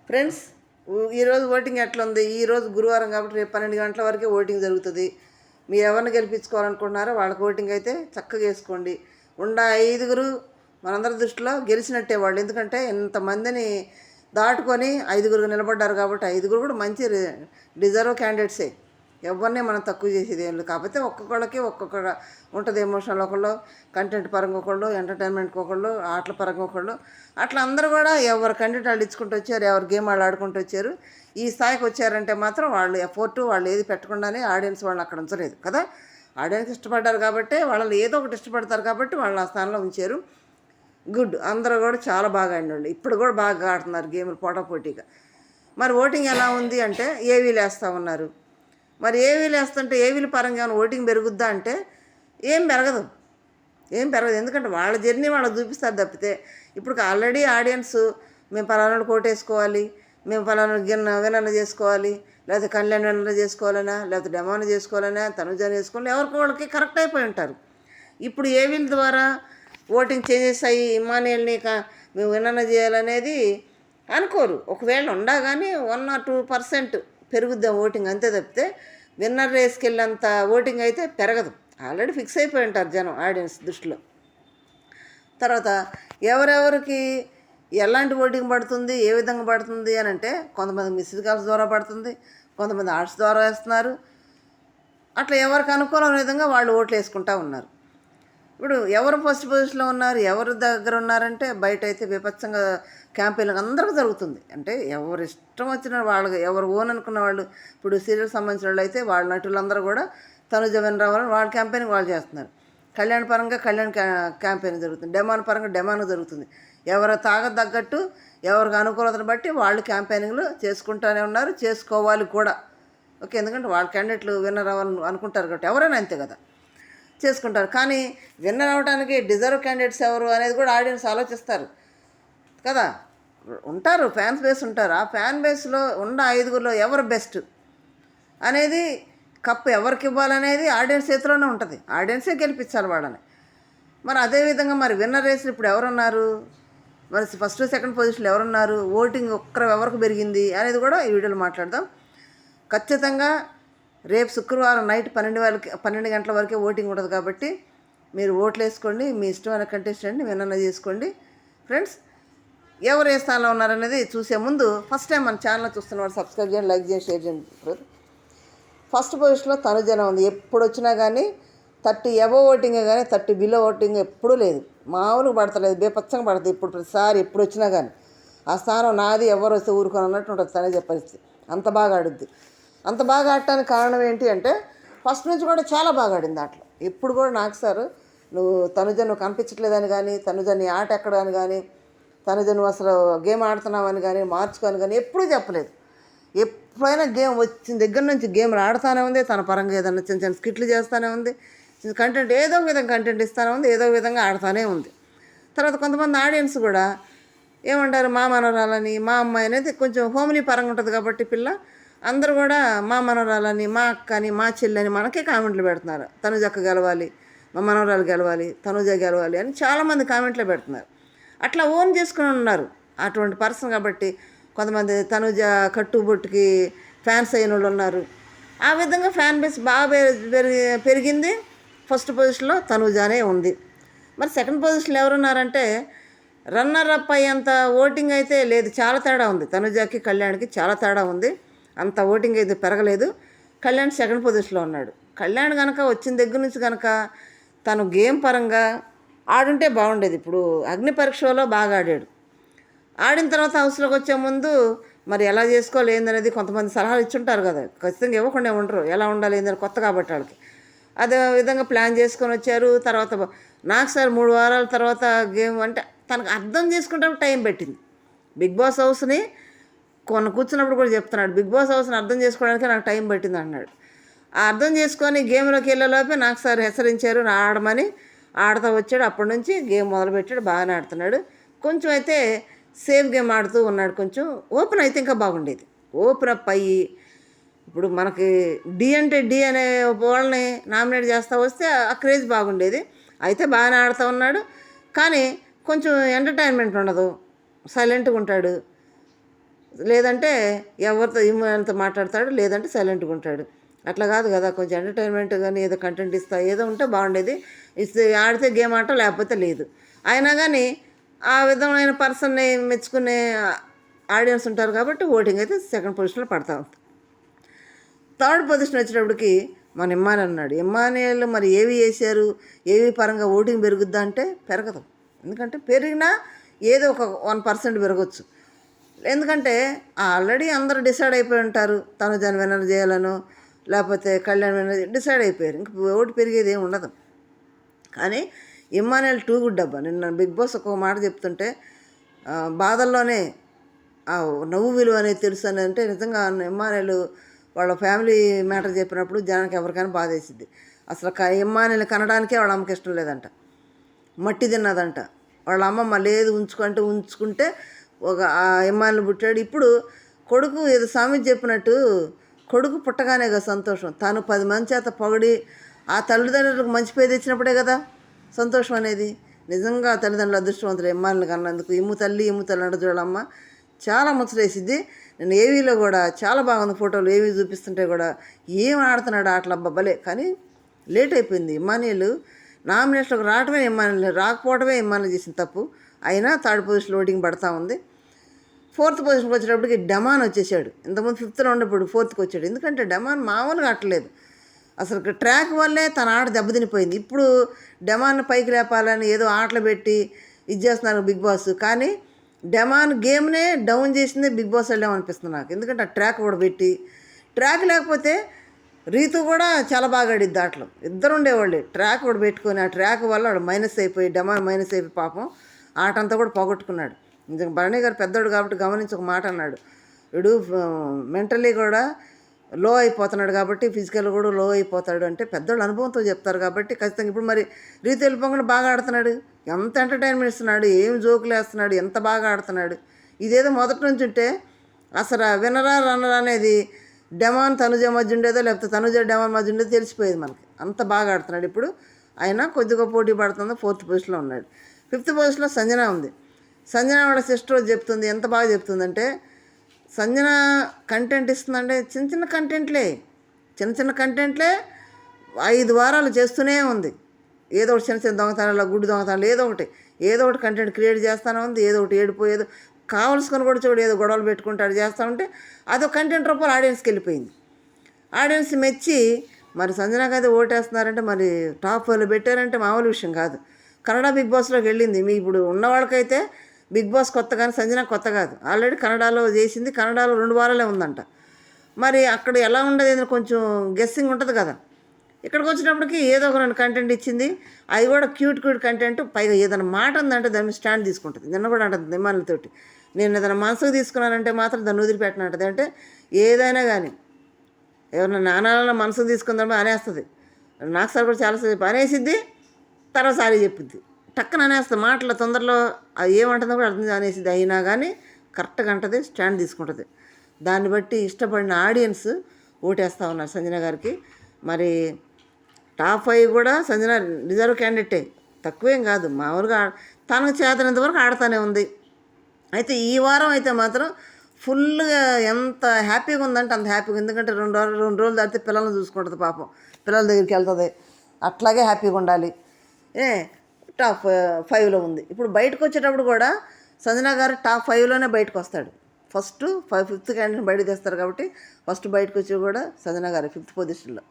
Friends, ఈరోజు voting ఎట్లా ఉంది? ఈరోజు గురువారం కాబట్టి రేపు 12 గంటల వరకే ఓటింగ్ జరుగుతుంది. మీరు ఎవరిని గెలిపించుకోవాలనుకుంటున్నారో వాళ్ళకి ఓటింగ్ అయితే చక్కగా వేసుకోండి. ఐదుగురు మనందరి దృష్టిలో గెలిచినట్టే వాళ్ళు. ఎందుకంటే ఇంతమందిని దాటుకొని ఐదుగురు నిలబడ్డారు కాబట్టి ఐదుగురు కూడా మంచి డిజర్వ్ క్యాండిడేట్సే. ఎవరిని మనం తక్కువ చేసేది ఏం లేదు. కాకపోతే ఒక్కొక్కళ్ళకి ఒక్కొక్క ఉంటుంది. ఎమోషనల్ ఒకళ్ళు, కంటెంట్ పరంగా ఒకళ్ళు, ఎంటర్టైన్మెంట్కి ఒకళ్ళు, ఆటల పరంగా ఒకళ్ళు, అట్లా అందరూ కూడా ఎవరు కంటెంట్ వాళ్ళు ఇచ్చుకుంటూ వచ్చారు, ఎవరు గేమ్ వాళ్ళు ఆడుకుంటూ వచ్చారు. ఈ స్థాయికి వచ్చారంటే మాత్రం వాళ్ళు ఎఫర్టు వాళ్ళు ఏది పెట్టకుండానే ఆడియన్స్ వాళ్ళని అక్కడ ఉంచలేదు కదా. ఆడియన్స్ ఇష్టపడ్డారు కాబట్టి వాళ్ళు ఏదో ఒకటి ఇష్టపడతారు కాబట్టి వాళ్ళని ఆ స్థానంలో ఉంచారు. గుడ్. అందరూ కూడా చాలా బాగా ఆడినండి. ఇప్పుడు కూడా బాగా ఆడుతున్నారు గేమ్లు పోటాపోటీగా. మరి ఓటింగ్ ఎలా ఉంది అంటే ఏవీలు వేస్తూ ఉన్నారు. మరి ఏవీలు వేస్తుంటే ఏవీల పరంగా ఏమైనా ఓటింగ్ పెరుగుద్దా అంటే ఏం పెరగదు. ఎందుకంటే వాళ్ళ జర్నీ వాళ్ళకి చూపిస్తారు తప్పితే ఇప్పుడు ఆల్రెడీ ఆడియన్స్ మేము పలానాడు కోటేసుకోవాలి, మేము పలానా వినన్న చేసుకోవాలి, లేకపోతే కళ్యాణ్ వినన్న చేసుకోవాలనా, లేకపోతే డెమాన్ చేసుకోవాలనా, తనుజాని చేసుకోవాలి, ఎవరికి వాళ్ళకి కరెక్ట్ అయిపోయి ఉంటారు. ఇప్పుడు ఏవీల ద్వారా ఓటింగ్ చేంజెస్ అయ్యి ఇమానియల్ని మేము వినన్న చేయాలనేది అనుకోరు. ఒకవేళ ఉండగానే 1 or 2% పెరుగుద్దాం ఓటింగ్, అంతే తప్పితే విన్నర్ రేస్కి వెళ్ళేంత ఓటింగ్ అయితే పెరగదు. ఆల్రెడీ ఫిక్స్ అయిపోయి ఉంటారు జనం ఆడియన్స్ దృష్టిలో. తర్వాత ఎవరెవరికి ఎలాంటి ఓటింగ్ పడుతుంది, ఏ విధంగా పడుతుంది అని అంటే కొంతమంది మిస్డ్ కాల్స్ ద్వారా పడుతుంది, కొంతమంది ఆర్ట్స్ ద్వారా వేస్తున్నారు. అట్లా ఎవరికి అనుకూలమైన విధంగా వాళ్ళు ఓట్లు వేసుకుంటూ ఉన్నారు. ఇప్పుడు ఎవరు ఫస్ట్ పొజిషన్లో ఉన్నారు, ఎవరి దగ్గర ఉన్నారంటే బయట అయితే విపత్సంగా క్యాంపెయినింగ్ అందరికీ జరుగుతుంది. అంటే ఎవరు ఇష్టం వచ్చిన వాళ్ళకి, ఎవరు ఓన్ అనుకున్న వాళ్ళు, ఇప్పుడు సీరియల్ సంబంధించిన వాళ్ళు అయితే వాళ్ళ నటులందరూ కూడా తనుజ విన్ రావాలని వాళ్ళ క్యాంపెయినింగ్ వాళ్ళు చేస్తున్నారు. కళ్యాణ్ పరంగా కళ్యాణ్ క్యాంపెయిన్ జరుగుతుంది, డెమాన్ పరంగా డెమాన్ జరుగుతుంది. ఎవరు తగ్గట్టు ఎవరికి అనుకూలతను బట్టి వాళ్ళు క్యాంపెయినింగ్లు చేసుకుంటూనే ఉన్నారు, చేసుకోవాలి కూడా. ఓకే, ఎందుకంటే వాళ్ళ క్యాండిడేట్లు విన్నర్ అవ్వాలని అనుకుంటారు కాబట్టి ఎవరైనా అంతే కదా, చేసుకుంటారు. కానీ విన్నర్ అవ్వడానికి డిజర్వ్ క్యాండిడేట్స్ ఎవరు అనేది కూడా ఆడియన్స్ ఆలోచిస్తారు కదా. ఉంటారు, ఫ్యాన్స్ బేస్ ఉంటారు. ఆ ఫ్యాన్ బేస్లో ఉన్న ఐదుగురిలో ఎవరు బెస్ట్ అనేది, కప్పు ఎవరికి ఇవ్వాలనేది ఆడియన్స్ చేతిలోనే ఉంటుంది. ఆడియన్సే గెలిపించాలి వాళ్ళని. మరి అదేవిధంగా మరి విన్నర్ రేస్లు ఇప్పుడు ఎవరున్నారు, మరి ఫస్ట్ సెకండ్ పొజిషన్లో ఎవరున్నారు, ఓటింగ్ ఎవరికి పెరిగింది అనేది కూడా ఈ వీడియోలో మాట్లాడదాం. ఖచ్చితంగా రేపు శుక్రవారం నైట్ 12 గంటల వరకే ఓటింగ్ ఉంటుంది కాబట్టి మీరు ఓట్లు వేసుకోండి. మీ ఇష్టమైన కంటెస్టెంట్ని విన్నర్ చేసుకోండి. ఫ్రెండ్స్, ఎవరు ఏ స్థానంలో ఉన్నారనేది చూసే ముందు ఫస్ట్ టైం మన ఛానల్ చూస్తున్న వాళ్ళు సబ్స్క్రైబ్ చేయండి, లైక్ చేయండి, షేర్ చేయండి. ఫస్ట్ పొజిషన్లో తనుజన ఉంది. ఎప్పుడు వచ్చినా కానీ 30 అబవ్ ఓటింగే కానీ 30 బిలో ఓటింగ్ ఎప్పుడూ లేదు. మామూలుగా పడతలేదు, బేపచ్చంగా పడుతుంది. ఇప్పుడు ప్రతిసారి ఎప్పుడు వచ్చినా కానీ ఆ స్థానం నాది, ఎవరు వస్తే ఊరుకొని అన్నట్టు ఉంటుంది తనుజ పరిస్థితి. అంత బాగా ఆడుద్ది. అంత బాగా ఆడటానికి కారణం ఏంటి అంటే ఫస్ట్ నుంచి కూడా చాలా బాగా ఆడింది ఆటలో. ఇప్పుడు కూడా నాకు సార్ నువ్వు కనిపించట్లేదని కానీ, తనుజ నీ ఆట ఎక్కడని కానీ, తనుజ నువ్వు అసలు గేమ్ ఆడుతున్నావని కానీ, మార్చుకొని కానీ ఎప్పుడూ చెప్పలేదు. ఎప్పుడైనా గేమ్ వచ్చిన దగ్గర నుంచి గేమ్లు ఆడుతూనే ఉంది. తన పరంగా ఏదైనా చిన్న చిన్న స్కిట్లు చేస్తూనే ఉంది, కంటెంట్ ఏదో ఒక విధంగా కంటెంట్ ఇస్తూనే ఉంది, ఏదో విధంగా ఆడుతూనే ఉంది. తర్వాత కొంతమంది ఆడియన్స్ కూడా ఏమంటారు, మా మనవరాలని, మా అమ్మాయి అనేది కొంచెం హోమ్లీ పరంగా ఉంటుంది కాబట్టి పిల్ల అందరూ కూడా మా మనవరాలని, మా అక్కని, మా చెల్లని మనకే కామెంట్లు పెడుతున్నారు. తనుజక్క గెలవాలి, మా మనవరాలు గెలవాలి, తనుజ గెలవాలి అని చాలామంది కామెంట్లు పెడుతున్నారు. అట్లా ఓన్ చేసుకుని ఉన్నారు అటువంటి పర్సన్. కాబట్టి కొంతమంది తనుజ కట్టుబొట్టుకి ఫ్యాన్స్ అయిన వాళ్ళు ఉన్నారు. ఆ విధంగా ఫ్యాన్ బేస్ బాగా పెరిగింది. ఫస్ట్ పొజిషన్లో తనుజానే ఉంది. మరి సెకండ్ పొజిషన్లో ఎవరున్నారంటే రన్నర్ అప్ అయ్యేంత ఓటింగ్ అయితే లేదు, చాలా తేడా ఉంది. తనుజకి కళ్యాణ్కి చాలా తేడా ఉంది. అంత ఓటింగ్ అయితే పెరగలేదు. కళ్యాణ్ సెకండ్ పొజిషన్లో ఉన్నాడు. కళ్యాణ్ కనుక వచ్చిన దగ్గర నుంచి కనుక తను గేమ్ పరంగా ఆడుంటే బాగుండేది. ఇప్పుడు అగ్ని పరీక్షలో బాగా ఆడాడు. ఆడిన తర్వాత హౌస్లోకి వచ్చే ముందు మరి ఎలా చేసుకోవాలి ఏందనేది కొంతమంది సలహాలు ఇచ్చుంటారు కదా, ఖచ్చితంగా ఇవ్వకుండా ఉండరు. ఎలా ఉండాలి ఏందని కొత్త కాబట్టి వాళ్ళకి అదే విధంగా ప్లాన్ చేసుకొని వచ్చారు. తర్వాత నాకు సార్ 3 వారాల తర్వాత గేమ్ అంటే తనకు అర్థం చేసుకుంటే టైం పెట్టింది. బిగ్ బాస్ హౌస్ని కూర్చున్నప్పుడు కూడా చెప్తున్నాడు, బిగ్ బాస్ హౌస్ని అర్థం చేసుకోవడానికి నాకు టైం పట్టింది అన్నాడు. ఆ అర్థం చేసుకొని గేమ్లోకి వెళ్ళేలోపే నాకు సార్ హెచ్చరించారు ఆడమని. ఆడుతూ వచ్చాడు. అప్పటి నుంచి గేమ్ మొదలుపెట్టాడు, బాగానే ఆడుతున్నాడు. కొంచెం అయితే సేఫ్ గేమ్ ఆడుతూ ఉన్నాడు. కొంచెం ఓపెన్ అయితే ఇంకా బాగుండేది. ఓపెన్ అప్ అయ్యి ఇప్పుడు మనకి డి అంటే డి అనే వాళ్ళని నామినేట్ చేస్తూ వస్తే ఆ క్రేజ్ బాగుండేది. అయితే బాగానే ఆడుతూ ఉన్నాడు. కానీ కొంచెం ఎంటర్టైన్మెంట్ ఉండదు, సైలెంట్గా ఉంటాడు. లేదంటే ఎవరితో ఇమ్మతో మాట్లాడతాడు, లేదంటే సైలెంట్గా ఉంటాడు. అట్లా కాదు కదా, కొంచెం ఎంటర్టైన్మెంట్ కానీ ఏదో కంటెంట్ ఇస్తా ఏదో ఉంటే బాగుండేది. ఇస్తే ఆడితే గేమ్ ఆట, లేకపోతే లేదు. అయినా కానీ ఆ విధమైన పర్సన్ని మెచ్చుకునే ఆడియన్స్ ఉంటారు కాబట్టి ఓటింగ్ అయితే సెకండ్ పొజిషన్లో పడతా ఉంది. థర్డ్ పొజిషన్ వచ్చేటప్పటికి మన ఇమ్మానుయేల్ ఉన్నాడు. ఇమ్మానుయేల్ మరి ఏవి వేశారు, ఏవి పరంగా ఓటింగ్ పెరుగుద్దా అంటే పెరగదు. ఎందుకంటే పెరిగినా ఏదో ఒక 1% పెరగచ్చు. ఎందుకంటే ఆల్రెడీ అందరూ డిసైడ్ అయిపోయి ఉంటారు, తనుజని విన్నర్ చేయాలనో లేకపోతే కళ్యాణ్ విన్నర్ డిసైడ్ అయిపోయారు. ఇంక ఓటు పెరిగేది ఏమి ఉండదు. కానీ ఇమ్మానుయేల్ టూ గుడ్ అబ్బా. నిన్న బిగ్ బాస్ ఒక మాట చెప్తుంటే బాధల్లోనే ఆ నవ్వు విలువ అనేది తెలుసు అని అంటే నిజంగా ఇమ్మానుయేల్ వాళ్ళ ఫ్యామిలీ మ్యాటర్ చెప్పినప్పుడు జనానికి ఎవరికైనా బాధ వేసిద్ది. అసలు ఇమ్మానుయేల్ కనడానికే వాళ్ళ అమ్మకి ఇష్టం లేదంట, మట్టి తిన్నదంట. వాళ్ళ అమ్మమ్మ లేదు ఉంచుకుంటే ఒక ఇమ్మానుయేల్ పుట్టాడు. ఇప్పుడు కొడుకు ఏదో సామెత చెప్పినట్టు కొడుకు పుట్టగానే కదా సంతోషం. తను 10 మంది చేత పొగిడి ఆ తల్లిదండ్రులకు మంచి పేరు తెచ్చినప్పుడే కదా సంతోషం అనేది. నిజంగా తల్లిదండ్రులు అదృష్టవంతులు ఇమ్మానుయేల్ కన్నందుకు. ఇమ్ము తల్లి అంటే చూడమ్మ చాలా ముచ్చటేసిద్ది. నేను ఏవీలో కూడా చాలా బాగుంది, ఫోటోలు ఏవీ చూపిస్తుంటే కూడా ఏం ఆడుతున్నాడు ఆటలు అబ్బబ్బలే. కానీ లేట్ అయిపోయింది. ఇమ్మానుయేల్ నామినేషన్లకు రావటమే ఇమ్మానుయేల్, రాకపోవడమే ఇమ్మానుయేల్ చేసిన తప్పు. అయినా థర్డ్ పొజిషన్ ఓటింగ్ పడతా ఉంది. ఫోర్త్ పొజిషన్కి వచ్చేటప్పటికి డెమాన్ వచ్చేసాడు. ఇంతకుముందు 5th ఉన్నప్పుడు 4th వచ్చాడు. ఎందుకంటే డెమాన్ మామూలుగా ఆటలేదు. అసలు ట్రాక్ వల్లే తన ఆట దెబ్బతినిపోయింది. ఇప్పుడు డెమాన్ పైకి లేపాలని ఏదో ఆటలు పెట్టి ఇది చేస్తున్నారు బిగ్ బాస్. కానీ డెమాన్ గేమ్నే డౌన్ చేసిందే బిగ్ బాస్ వెళ్ళామనిపిస్తుంది నాకు. ఎందుకంటే ఆ ట్రాక్ కూడా పెట్టి, ట్రాక్ లేకపోతే రీతు కూడా చాలా బాగా ఆడిద్ది ఆటలు. ఇద్దరు ఉండేవాళ్ళే. ట్రాక్ కూడా పెట్టుకొని ఆ ట్రాక్ వల్ల వాడు మైనస్ అయిపోయి డెమాన్ మైనస్ అయిపోయి పాపం ఆట అంతా కూడా పోగొట్టుకున్నాడు. నిజంగా భరణి గారు పెద్దోడు కాబట్టి గమనించి ఒక మాట అన్నాడు, వీడు మెంటలీ కూడా లో అయిపోతున్నాడు కాబట్టి ఫిజికల్ కూడా లో అయిపోతాడు అంటే పెద్దోళ్ళు అనుభవంతో చెప్తారు కాబట్టి ఖచ్చితంగా. ఇప్పుడు మరి రీతి వెళ్ళిపోకుండా బాగా ఆడుతున్నాడు, ఎంత ఎంటర్టైన్మెంట్ ఇస్తున్నాడు, ఏం జోకులు వేస్తున్నాడు, ఎంత బాగా ఆడుతున్నాడు. ఇదేదో మొదటి నుంచి ఉంటే అసలు వినరా రన్నరా అనేది డెమాన్ తనుజ మధ్య ఉండేదో లేకపోతే తనుజ డెమాన్ మధ్య ఉండేదో తెలిసిపోయేది మనకి. అంత బాగా ఆడుతున్నాడు. ఇప్పుడు ఆయన కొద్దిగా పోటీ పడుతుంది, 4th పొజిషన్లో ఉన్నాడు. 5th పొజిషన్లో సంజన ఉంది. సంజన వాళ్ళ సిస్టర్ చెప్తుంది, ఎంత బాగా చెప్తుందంటే సంజన కంటెంట్ ఇస్తుందంటే చిన్న కంటెంట్లే 5 వారాలు చేస్తూనే ఉంది. ఏదో ఒకటి చిన్న దొంగతనాలు, గుడ్డు దొంగతనాలు, ఏదో ఒకటి కంటెంట్ క్రియేట్ చేస్తూనే ఉంది. ఏదో ఒకటి ఏడిపోయేదో కావాల్సుకొని కూడా చూడు ఏదో గొడవలు పెట్టుకుంటాడు చేస్తూ ఉంటే అదో కంటెంట్ రూపాయలు ఆడియన్స్కి వెళ్ళిపోయింది. ఆడియన్స్ మెచ్చి మరి సంజనాకి అయితే ఓటేస్తున్నారంటే మరి టాప్ 5లో పెట్టారంటే మామూలు విషయం కాదు. కన్నడ బిగ్ బాస్లోకి వెళ్ళింది. మీ ఇప్పుడు ఉన్న వాళ్ళకైతే బిగ్ బాస్ కొత్త, కానీ సంజన కొత్త కాదు. ఆల్రెడీ కన్నడలో చేసింది. కన్నడలో 2 వారాలే ఉందంట. మరి అక్కడ ఎలా ఉండదు, కొంచెం గెస్సింగ్ ఉంటుంది కదా. ఇక్కడికి వచ్చినప్పటికి ఏదో ఒక 2 కంటెంట్ ఇచ్చింది. అది కూడా క్యూట్ కంటెంట్. పైగా ఏదైనా మాట ఉందంటే దాని మీద స్టాండ్ తీసుకుంటుంది. నిన్న కూడా అంటుంది నిమ్మానులతోటి, నేను ఏదైనా మనసుకు తీసుకున్నానంటే మాత్రం దాన్ని వదిలిపెట్టినట్టుంది. అంటే ఏదైనా కానీ ఎవరైనా నానాల మనసుకు తీసుకుందామో అనేస్తుంది. నాకు సార్ కూడా చాలాసేపు అనేసిద్ది, తర్వాత సారీ చెప్పిద్ది, టక్కన అనేస్తుంది. మాటల తొందరలో అది ఏమంటుందో కూడా అర్థం అనేసిద్ది. అయినా కానీ కరెక్ట్గా అంటది, స్టాండ్ తీసుకుంటుంది. దాన్ని బట్టి ఇష్టపడిన ఆడియన్స్ ఓటేస్తూ ఉన్నారు సంజన గారికి. మరి టాప్ 5 కూడా సంజన రిజర్వ్ క్యాండిడేటే, తక్కువేం కాదు. మామూలుగా తనకు చేతనంత వరకు ఆడుతూనే ఉంది. అయితే ఈ వారం అయితే మాత్రం ఫుల్గా ఎంత హ్యాపీగా ఉందంటే అంత హ్యాపీగా. ఎందుకంటే 2 రోజులు దాటితే పిల్లల్ని చూసుకుంటుంది పాపం, పిల్లల దగ్గరికి వెళ్తుంది. అట్లాగే హ్యాపీగా ఉండాలి. టాప్ 5లో ఉంది. ఇప్పుడు బయటకు వచ్చేటప్పుడు కూడా సంజన గారు టాప్ 5లోనే బయటకు వస్తాడు. ఫస్ట్ 5th క్యాండిడేట్ బయటకు తెస్తారు కాబట్టి ఫస్ట్ బయటకు వచ్చి కూడా సంజన గారు 5th పొజిషన్లో.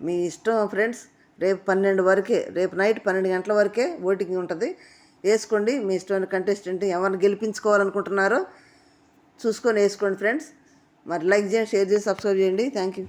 మీ ఇష్టం ఫ్రెండ్స్. రేపు 12 వరకే, రేపు నైట్ 12 గంటల వరకే ఓటింగ్ ఉంటుంది. వేసుకోండి. మీ ఇష్టమైన కంటెస్టెంట్ ఎవరిని గెలిపించుకోవాలనుకుంటున్నారో చూసుకొని వేసుకోండి ఫ్రెండ్స్. మరి లైక్ చేయండి, షేర్ చేసి సబ్స్క్రైబ్ చేయండి. Thank you.